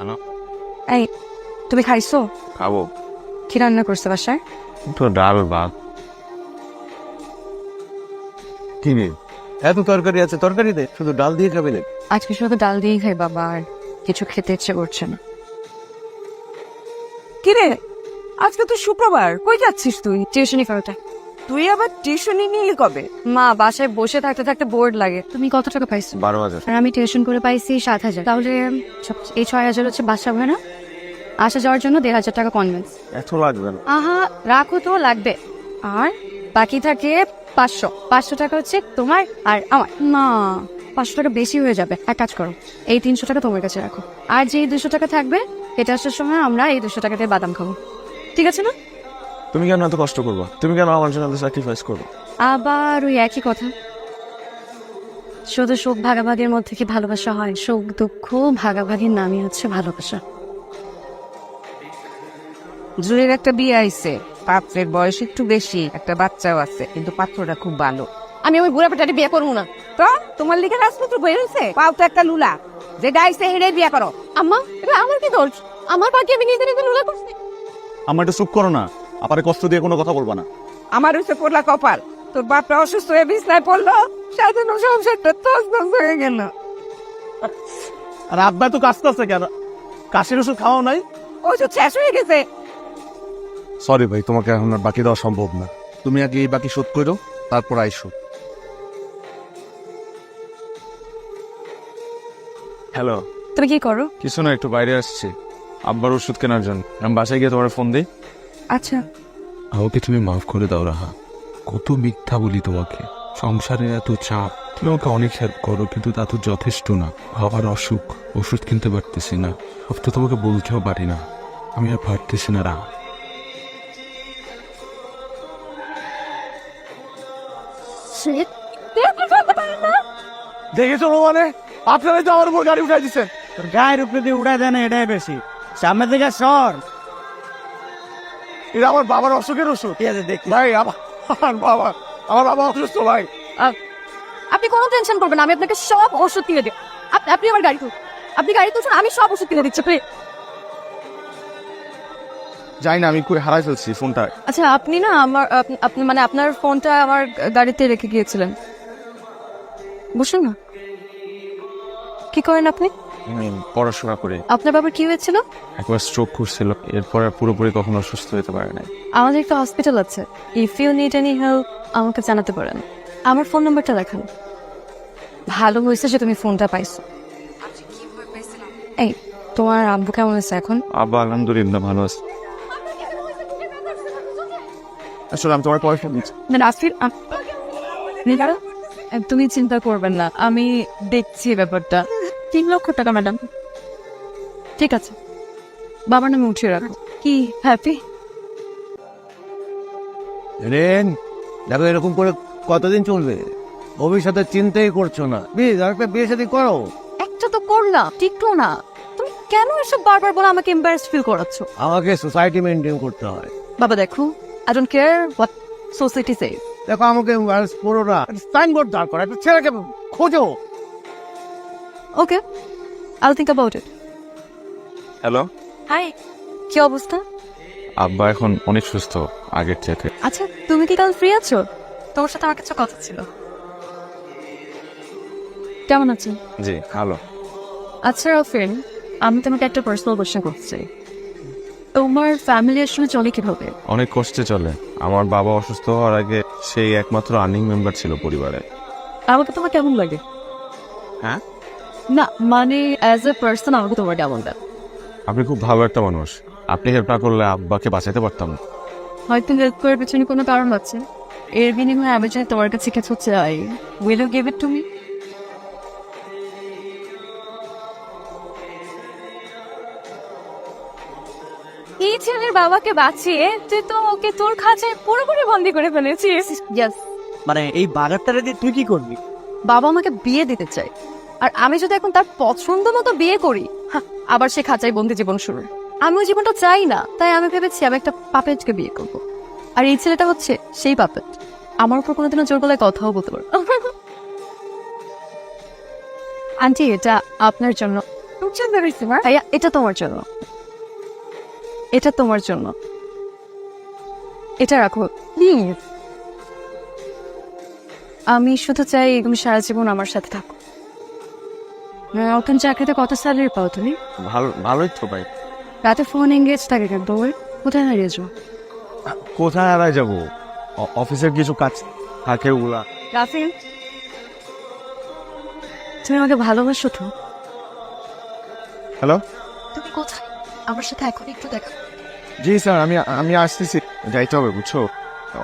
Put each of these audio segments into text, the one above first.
আনো। এই তুমি খাইছো? খাবো। কি রান্না করছে বাসায়? তো ডাল ভাত। কি রে, এত তরকারি আছে, তরকারি দে, শুধু ডাল দিয়ে খাবে না? আজকে শুধু ডাল দিয়েই খাই বাবা, আর কিছু খেতে ইচ্ছে করছে না। কিরে, আজকে তো শুক্রবার, কই যাচ্ছিস তুই? টিউশনি করাটা। তুই আবার টিউশনি নিয়ে কবে? মা বাসায় বসে থাকতে থাকতে বোর্ড লাগে। তুমি কত টাকা পাইছো? 12,000। আর আমি টিউশন করে পাইছি 7,000। তাহলে এই 6,000 হচ্ছে বাসা ভাড়া, আসা যাওয়ার জন্য 1,500 টাকা কনভেন্স। এত লাগবে না। আহা রাখো তো, লাগবে। আর বাকি থাকে 500 টাকা হচ্ছে তোমার আর আমার। না, 500 টাকা বেশি হয়ে যাবে। এক কাজ করো, এই 300 টাকা তোমার কাছে রাখো, আর যে 200 টাকা থাকবে এটা আসার সময় আমরা এই 200 টাকা দিয়ে বাদাম খাবো, ঠিক আছে না? তুমি কেন এত কষ্ট করবা? তুমি কেন আমার জন্য এত স্যাক্রিফাইস করবো? আবার ওই একই কথা। শুধু সুখ ভাগাভাগির মধ্যে কি ভালোবাসা হয়? সুখ দুঃখ ভাগাভাগির নামই হচ্ছে ভালোবাসা। জুয়ের একটা বিয়ে আইছে, পাত্রের বয়স একটু বেশি, একটা বাচ্চাও আছে, কিন্তু পাত্রটা খুব ভালো। আমি ওই বুড়া পেটাটি বিয়ে করবো না। তো তোমার লিখে রাজপুত্র বই হয়েছে, পাও তো একটা লুলা, যে ডাইছে হেডে বিয়ে করো। আম্মা, এটা আমার কি দোষ? আমার পাখি আমি নিজে নিজে লুলা করছি। আমার একটু চুপ করো না, আপারে কষ্ট দিয়ে কোনো কথা বলবা না। আমার হচ্ছে পড়লা কপাল, তোর বাপটা অসুস্থ হয়ে বিছনায় পড়লো, সাজানো সংসারটা তছনছ হয়ে গেল। আর আব্বা তো কাজ করছে কেন? কাশির ওষুধ খাওয়াও নাই? ওষুধ শেষ হয়ে গেছে। সরি ভাই, তোমাকে এখন আর বাকি দেওয়া সম্ভব না। তুমি আগে এই বাকি শোধ করো, তারপর আইসো। হ্যালো। তুমি কি করো? কিছু না, একটু বাইরে আসছি আব্বার ওষুধ কেনার জন্য। আমি বাসায় গিয়ে তোমার ফোন দিই। আচ্ছা। আমাকে তুমি মাফ করে দাও রাহা, কত মিথ্যা বলি তোমাকে। সংসারের এত চাপ, তুমি আমাকে অনেক হেল্প করো, কিন্তু তা তো যথেষ্ট না। বাবার অসুখ, ওষুধ কিনতে পারতেছি না, সব তো তোমাকে বলতেও পারি না। আমি আর পারতেছি না রাহা। দেখেছো মানে আপনারাই তো আমার উপর গাড়ি উঠাই দিচ্ছে। গায়ের উপরে দিয়ে উড়াই দেয় না, এটাই বেশি। সামনে থেকে সর। এটা আমার বাবার অসুখের ওষুধ। ঠিক আছে, দেখি। ভাই আমার বাবা অসুস্থ ভাই। আপনি কোনো টেনশন করবেন না, আমি আপনাকে সব ওষুধ কিনে দিই। আপনি আমার গাড়ি তুলুন, আপনি গাড়ি তুলছেন, আমি সব ওষুধ কিনে দিচ্ছি। যাই না, আমি কই হারাই ফেলছি ফোনটা। আচ্ছা, আপনি না আমার আপনি মানে আপনার ফোনটা আমার গাড়িতে রেখে গিয়েছিলেন। বসুন না। কি করেন আপনি? আমি পড়াশোনা করি। আপনার বাবার কি হয়েছিল? একবার স্ট্রোক করছিল, এরপর আর পুরোপুরি কখনো সুস্থ হতে পারে নাই। আমাদের একটা হসপিটাল আছে, if you need any help আমাকে জানাতে পারেন। আমার ফোন নাম্বারটা লেখান। ভালো হয়েছে যে তুমি ফোনটা পাইছো। এই, তোমার আব্বু কেমন আছে এখন? আব্বা আলহামদুলিল্লাহ ভালো আছে। আসলে আমি তোমার পয়সা দিচ্ছি। না আসফির, তুমি চিন্তা করবেন না, আমি দেখছি ব্যাপারটা। 3 লক্ষ টাকা ম্যাডাম। ঠিক আছে, বাবার নামে উঠিয়ে রাখো। কি হ্যাপি? রেন, দেখো এরকম করে কতদিন চলবে? ভবিষ্যতে চিন্তাই করছো না। প্লিজ আর একটা বিয়ে শাদী করো। একটা তো করলাম, টিকটো না। তুমি কেন এসব বারবার বলে আমাকে এম্বারেসড ফিল করাচ্ছো? আমাকে সোসাইটি মেনটেন করতে হয়। বাবা দেখো, I don't care what society say. দেখো আমাকে embarrass করো না। সাইনবোর্ড দাঁড় করা, একটা ছেলেকে খোঁজো। Okay, I will think about it. Hello. Hi, কি অবস্থা? আব্বা এখন অনেক সুস্থ আগের থেকে। আচ্ছা, তুমি কি কাল ফ্রি আছো? তোমার সাথে আমার কিছু কথা ছিল। কেমন আছো? জি ভালো। আচ্ছা রাফিন, আমি তোমাকে একটা পার্সোনাল কোশ্চেন করতে চাই। তোমার ফ্যামিলি আসলে চলে কিভাবে? অনেক কষ্টে চলে। আমার বাবা অসুস্থ হওয়ার আগে সেই একমাত্র আর্নিং মেম্বার ছিল পরিবারে। আমাকে তোমার কেমন লাগে? হ্যাঁ? না মানে অ্যাজ এ পার্সন আমাকে তোমার কেমন লাগে? আপনি খুব ভালো একটা মানুষ। আপনি হেল্প না করলে আব্বাকে বাঁচাতে পারতাম না। হয়তো হেল্প করার পেছনে কোনো কারণ আছে। এর বিনিময়ে আমি যদি তোমার কাছে কিছু চাই, will you give it to me? এই ছেলের বাবাকে বাঁচিয়ে তুই তো ওকে তোর খাঁচায় পুরোপুরি বন্দি করে ফেলেছিস। ইয়েস। মানে এই বাগারটারে দিয়ে তুই কি করবি? বাবা আমাকে বিয়ে দিতে চাই, আর আমি যদি এখন তার পছন্দ মতো বিয়ে করি, আবার সে খাঁচায় বন্দি জীবন শুরু। আমি ওই জীবনটা চাই না, তাই আমি ভেবেছি আমি একটা পাপেটকে বিয়ে করব। আর এই ছেলেটা হচ্ছে সেই পাপেট। আমার উপর কোনোদিনও জোর গলায় কথাও বলতে পারো। আন্টি, এটা আপনার জন্য। খুব সুন্দর হয়েছে মা। ভাইয়া এটা তোমার জন্য, এটা তোমার জন্য, এটা রাখো প্লিজ। আমি শুধু চাই তুমি সারা জীবন আমার সাথে থাকো। ওখানে চাকরিতে কত স্যালারি পাও তুমি? ভালোই তো ভাই। রাতে ফোন এঙ্গেজ থাকে কেন তোমার? কোথায় হারিয়েছো? কোথায় হারাই যাবো? অফিসের কিছু কাজ থাকে ওগুলা। রাফিন, তুমি আমাকে ভালোবাসো তো? হ্যালো, তুমি কোথায়? আমার সাথে এখন একটু দেখা। জি স্যার, আমি আসতেছি, যাইতে হবে বুঝছো।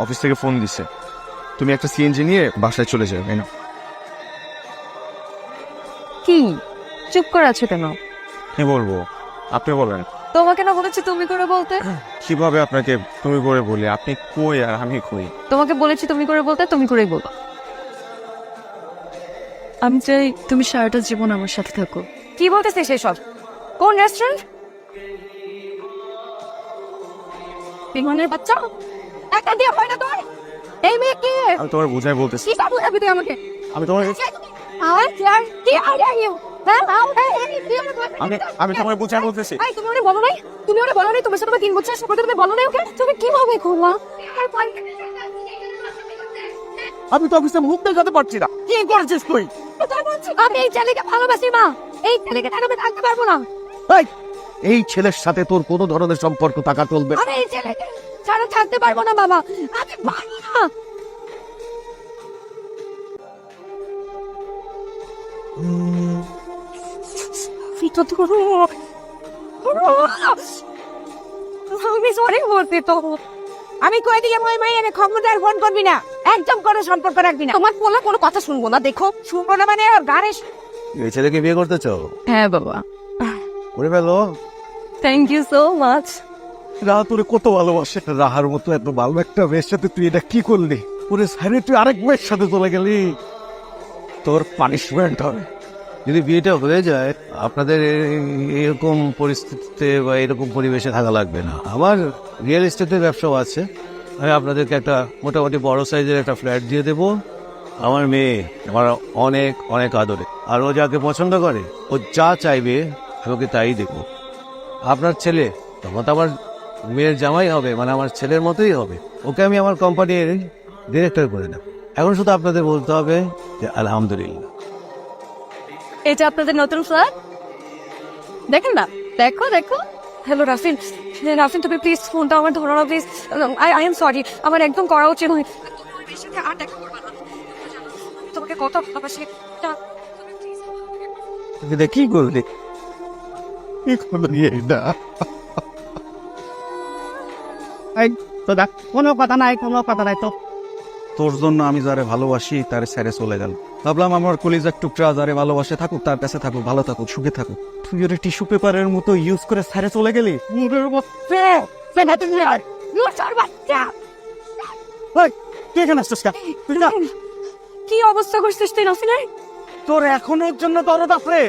অফিস থেকে ফোন দিছে, তুমি একটা সিএনজি নিয়ে বাসায় চলে যাবে, তাই না? কি চুপ করে আছো কেন? কি বলবো, আপনি বলেন। তোমাকে না বলেছি তুমি করে বলতে? কিভাবে আপনাকে তুমি করে বলি? আপনি কই আর আমি কই? তোমাকে বলেছি তুমি করে বলতে, তুমি করেই বলবো। আমি চাই তুমি সারাটা জীবন আমার সাথে থাকো। কি বলতেছে সেসব? কোন রেস্টুরেন্ট? বিমানের বাচ্চা একটা দিয়ে হয় না তোর? এই মেয়ে কি? আমি তোমার বুঝাই বলতেছি। কি বাবু যাবি তুই আমাকে? আমি তোমার আর यार কি আর ইউ হ্যাঁ আমি তোমার বুঝাই বলতেছি। এই তুমি ওরে বলো নাই? তুমি ওরে বলো নাই তোমার সাথে আমি 3 বছর সম্পর্ক তুমি বলো নাই ওকে? তুমি কিভাবে করলা? আমি তো অফিসে মুখ দেখাতে পারছি না। কি করেছিস তুই? আমি এই ছেলেকে ভালোবাসি মা, এই ছেলেকে ছাড়া আমি থাকতে পারবো না। এই ছেলের সাথে তোর কোনো ধরনের সম্পর্ক থাকা চলবে না। আমি এই ছেলেকে ছাড়া থাকতে পারবো না বাবা, আমি পারবো না। ফিটো তো করো, আমি সরি বলতে তো। আমি কই দিয়ে মই মাইয়ারে খবরদার ফোন করবি না, একদম কোনো সম্পর্ক রাখবি না। তোমার পোলা কোনো কথা শুনবো না, দেখো। শুনবো না মানে ওর গাড়ি এই ছেলেকে বিয়ে করতে চাও? হ্যাঁ বাবা। করে ফেলো। Thank you so much. Raha তোরে কত ভালোবাসে। রাহার মতো এত ভালো একটা মেয়ের সাথে তুই এটা কি করলি? ওরে সাইরে তুই আরেক মেয়ের সাথে চলে গেলি, তোর পানিশমেন্ট হবে। যদি বিয়েটা হয়ে যায় আপনাদের এরকম পরিস্থিতিতে বা এরকম পরিবেশে থাকা লাগবে না। আমার রিয়েল এস্টেটের ব্যবসাও আছে, আমি আপনাদেরকে একটা মোটামুটি বড় সাইজের একটা ফ্ল্যাট দিয়ে দেবো। আমার মেয়ে আমার অনেক অনেক আদরে, আর ও যাকে পছন্দ করে ও যা চাইবে আমি ওকে তাই দেবো। আপনার ছেলে তখন তো আমার মেয়ের জামাই হবে, মানে আমার ছেলের মতোই হবে। ওকে আমি আমার কোম্পানির ডিরেক্টর করে দেব। এখন শুধু আপনাদের বলতে হবে যে আলহামদুলিল্লাহ। এটা আপনাদের নতুন ফ্ল্যাট, দেখেন না? দেখো দেখো। হ্যালো রাফিন, রাফিন তুমি প্লিজ ফোনটা আমার ধরো না প্লিজ। আই এম সরি, আমার একদম করা উচিত নয়। তোমার সাথে আর দেখা করবো না, তোমাকে কত ভালোবাসি। এটা কি করলি? কি করলি এটা? তো দেখ, কোনো কথা নাই, কোনো কথা নাই। তো তোর জন্য আমি যারে ভালোবাসি তারে ছেড়ে চলে গেল। ভাবলাম আমার কলিজার টুকরা যারে ভালোবাসে থাকুক, তার কাছে থাকুক, ভালো থাকুক, সুখে থাকুক। তুই ওরে টিস্যু পেপারের মতো ইউজ করে ছেড়ে চলে গেলি। তুই এখানে আসছিস কেন? তুই না, কি অবস্থা করছিস তুই রাফিনের? তোর এখনো ওর জন্য দরদ আছে,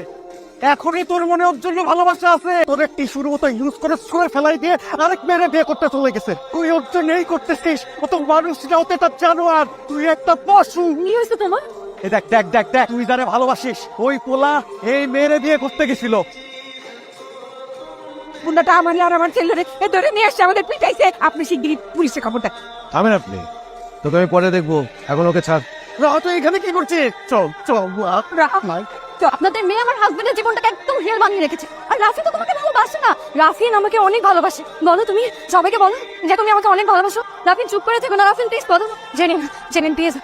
এখনই তোর মনে ওর জন্য ভালোবাসা আছে। তোর টিস্যুর মতো ইউজ করে ছুঁড়ে ফেলাই দিয়ে আরেক মেয়েরে বিয়ে করতে চলে গেছে। তুই ওর জন্য এই করতেছিস, ও তো মানুষ না, ও তো একটা জানোয়ার। তুই একটা পশু। কি হয়েছে তোমার? এই দেখ দেখ দেখ দেখ, তুই যারে ভালোবাসিস ওই পোলা এই মেয়েরে বিয়ে করতে গেছিল। বুন্দাটা আমার আর আমার ছেলেরে এ ধরে নিয়ে আসছে, আমাদের পিটাইছে। আপনি শিগগিরই পুলিশে খবর দেন। থামেন আপনি, তোকে আমি পরে দেখবো, এখন ওকে ছাড়। রাহ, তুই এখানে কি করছিস? চল চল। তো আপনাদের মেয়ে আমার হাজবেন্ডের জীবনটাকে একদম রিয়েল বানিয়ে রেখেছে। আর রাফিন তো তোমাকে ভালোবাসে না। রাফিন আমাকে অনেক ভালোবাসে। বলো তুমি সবাইকে বলো যে তুমি আমাকে অনেক ভালোবাসো। রাফিন চুপ করে থেকো না, রাফিন প্লিজ বলো। জেনিন, জেনিন প্লিজ।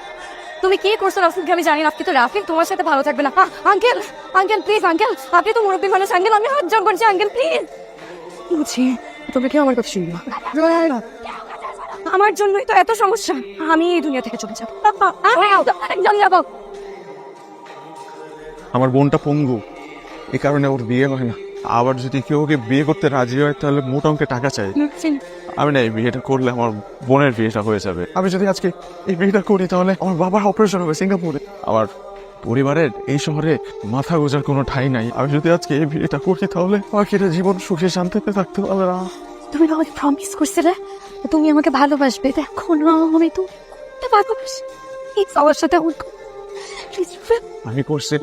তুমি কি করছো রাফিনকে আমি জানি না, কিন্তু রাফিন তোমার সাথে ভালো থাকবে না। আঙ্কেল, আঙ্কেল প্লিজ, আঙ্কেল আপনি তো মুরব্বী মানুষ, আঙ্কেল আমি হাত জোর করছি, আঙ্কেল প্লিজ। বুঝি তুমি কি আমার কথা শুনবা? আমার জন্যই তো এত সমস্যা। আমি এই দুনিয়া থেকে চলে যাবো, চলে যাবো। আমার বোনটা পঙ্গু, এই কারণে ওর বিয়ে হয় না। আবার যদি কেউ ওকে বিয়ে করতে রাজি হয় তাহলে মোটা অঙ্কে টাকা চাই। আমি না এই বিয়েটা করলে আমার বোনের বিয়েটা হয়ে যাবে। আমি যদি আজকে এই বিয়েটা করি তাহলে আমার বাবার অপারেশন হবে সিঙ্গাপুরে। আমার পরিবারের এই শহরে মাথা গোজার কোনো ঠাঁই নাই। আমি যদি আজকে এই বিয়েটা করি তাহলে বাকিটা জীবন সুখে শান্তিতে থাকতে পারবে না। তুমি আমাকে প্রমিস করছিলে তুমি আমাকে ভালোবাসবে, দেখো না আমি তো ভালোবাসি। এই সবার সাথে আমি করছি,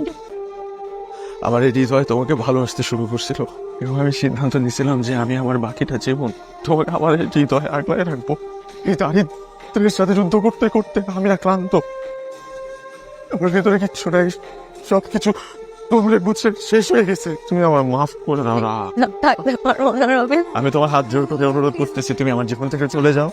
আমার এই হৃদয় তোমাকে ভালোবাসতে শুরু করছিল এবং আমি সিদ্ধান্ত নিয়েছিলাম যে আমি আমার বাকিটা জীবন তোমাকে আমার এই হৃদয় আগলায় রাখবো। এই দারিদ্রের সাথে যুদ্ধ করতে করতে আমি আক্রান্ত, আমার ভেতরে কিচ্ছু নাই, সবকিছু তোমরা বুঝছে শেষ হয়ে গেছে। তুমি আমার মাফ করে দাও রাহা। থাকতে পারবো না রবিন। আমি তোমার হাত জোর করে অনুরোধ করতেছি, তুমি আমার জীবন থেকে চলে যাও।